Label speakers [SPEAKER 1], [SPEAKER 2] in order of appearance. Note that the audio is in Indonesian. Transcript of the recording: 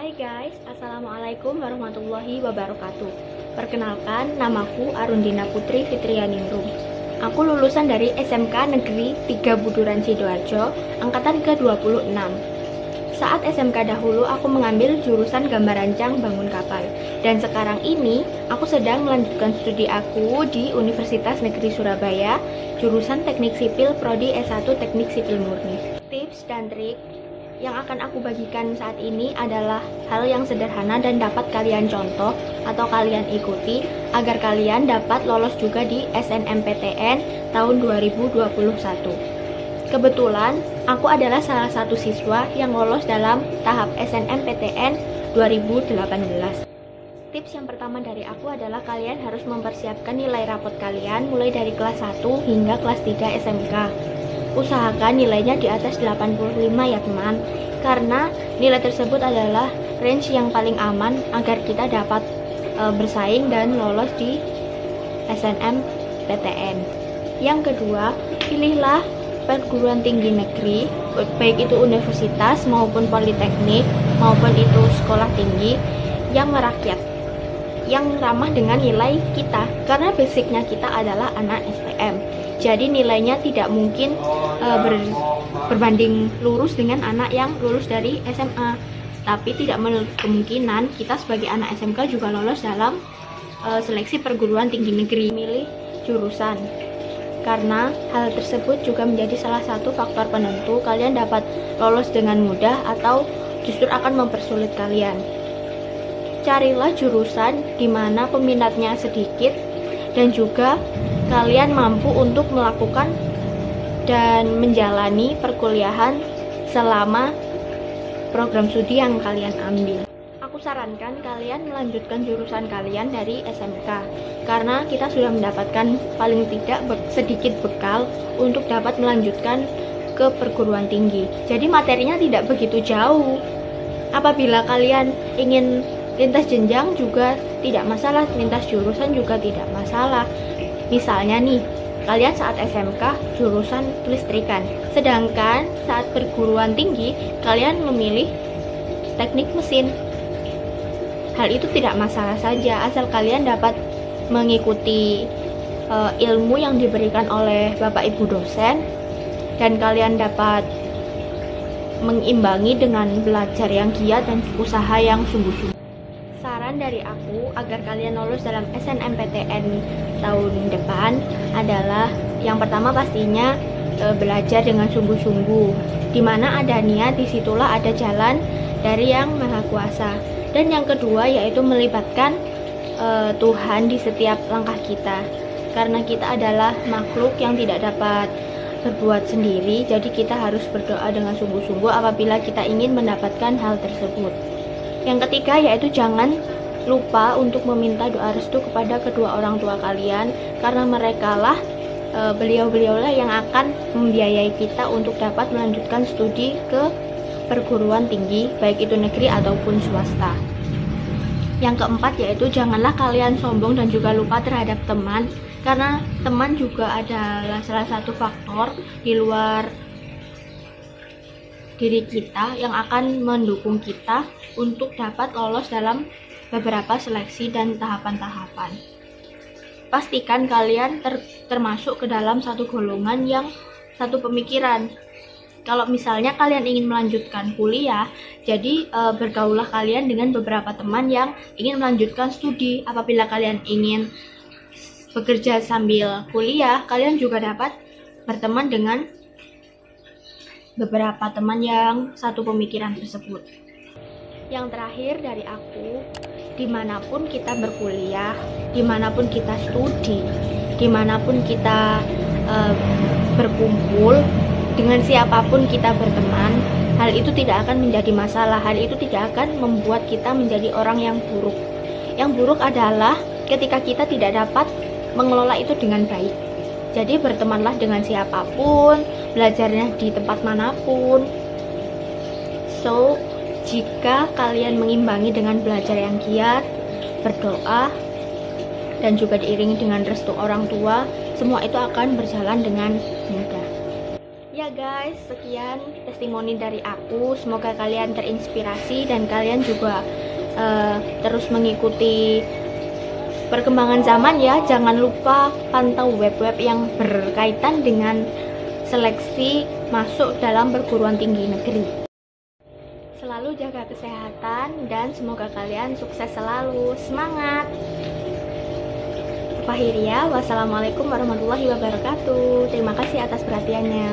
[SPEAKER 1] Hai guys, Assalamualaikum warahmatullahi wabarakatuh. Perkenalkan, namaku Arundina Putri Fitrianingrum. Aku lulusan dari SMK Negeri 3 Buduran Sidoarjo, angkatan ke-26. Saat SMK dahulu aku mengambil jurusan gambar rancang bangun kapal. Dan sekarang ini aku sedang melanjutkan studi aku di Universitas Negeri Surabaya, jurusan Teknik Sipil Prodi S1 Teknik Sipil Murni. Tips dan trik yang akan aku bagikan saat ini adalah hal yang sederhana dan dapat kalian contoh atau kalian ikuti agar kalian dapat lolos juga di SNMPTN tahun 2021. Kebetulan, aku adalah salah satu siswa yang lolos dalam tahap SNMPTN 2018. Tips yang pertama dari aku adalah kalian harus mempersiapkan nilai rapot kalian mulai dari kelas 1 hingga kelas 3 SMK. Usahakan nilainya di atas 85 ya teman, karena nilai tersebut adalah range yang paling aman agar kita dapat bersaing dan lolos di SNMPTN. Yang kedua, pilihlah perguruan tinggi negeri, baik itu universitas maupun politeknik maupun itu sekolah tinggi yang merakyat, yang ramah dengan nilai kita, karena basicnya kita adalah anak STM. Jadi nilainya tidak mungkin berbanding lurus dengan anak yang lulus dari SMA. Tapi tidak menutup kemungkinan kita sebagai anak SMK juga lolos dalam seleksi perguruan tinggi negeri. Milih jurusan, karena hal tersebut juga menjadi salah satu faktor penentu kalian dapat lolos dengan mudah atau justru akan mempersulit kalian. Carilah jurusan di mana peminatnya sedikit dan juga kalian mampu untuk melakukan dan menjalani perkuliahan selama program studi yang kalian ambil. Aku sarankan kalian melanjutkan jurusan kalian dari SMK, karena kita sudah mendapatkan paling tidak sedikit bekal untuk dapat melanjutkan ke perguruan tinggi. Jadi materinya tidak begitu jauh. Apabila kalian ingin lintas jenjang juga tidak masalah, lintas jurusan juga tidak masalah. Misalnya nih, kalian saat SMK jurusan kelistrikan, sedangkan saat perguruan tinggi kalian memilih teknik mesin. Hal itu tidak masalah saja, asal kalian dapat mengikuti ilmu yang diberikan oleh Bapak Ibu dosen dan kalian dapat mengimbangi dengan belajar yang giat dan usaha yang sungguh-sungguh. Saran dari aku agar kalian lolos dalam SNMPTN tahun depan adalah yang pertama pastinya belajar dengan sungguh-sungguh. Di mana ada niat, disitulah ada jalan dari Yang Maha Kuasa. Dan yang kedua yaitu melibatkan Tuhan di setiap langkah kita. Karena kita adalah makhluk yang tidak dapat berbuat sendiri, jadi kita harus berdoa dengan sungguh-sungguh apabila kita ingin mendapatkan hal tersebut. Yang ketiga yaitu jangan lupa untuk meminta doa restu kepada kedua orang tua kalian, karena merekalah beliau-beliaulah yang akan membiayai kita untuk dapat melanjutkan studi ke perguruan tinggi, baik itu negeri ataupun swasta. Yang keempat yaitu janganlah kalian sombong dan juga lupa terhadap teman, karena teman juga adalah salah satu faktor di luar diri kita yang akan mendukung kita untuk dapat lolos dalam beberapa seleksi dan tahapan-tahapan. Pastikan kalian termasuk ke dalam satu golongan yang satu pemikiran. Kalau misalnya kalian ingin melanjutkan kuliah, jadi bergaulah kalian dengan beberapa teman yang ingin melanjutkan studi. Apabila kalian ingin bekerja sambil kuliah, kalian juga dapat berteman dengan beberapa teman yang satu pemikiran tersebut. Yang terakhir dari aku, dimanapun kita berkuliah, dimanapun kita studi, dimanapun kita berkumpul, dengan siapapun kita berteman, hal itu tidak akan menjadi masalah. Hal itu tidak akan membuat kita menjadi orang yang buruk. Yang buruk adalah ketika kita tidak dapat mengelola itu dengan baik. Jadi bertemanlah dengan siapapun, belajarnya di tempat manapun. So, jika kalian mengimbangi dengan belajar yang giat, berdoa, dan juga diiringi dengan restu orang tua, semua itu akan berjalan dengan mudah. Ya guys, sekian testimoni dari aku. Semoga kalian terinspirasi dan kalian juga terus mengikuti perkembangan zaman ya. Jangan lupa pantau web-web yang berkaitan dengan seleksi masuk dalam perguruan tinggi negeri. Selalu jaga kesehatan dan semoga kalian sukses selalu. Semangat! Fahiria, wassalamualaikum warahmatullahi wabarakatuh. Terima kasih atas perhatiannya.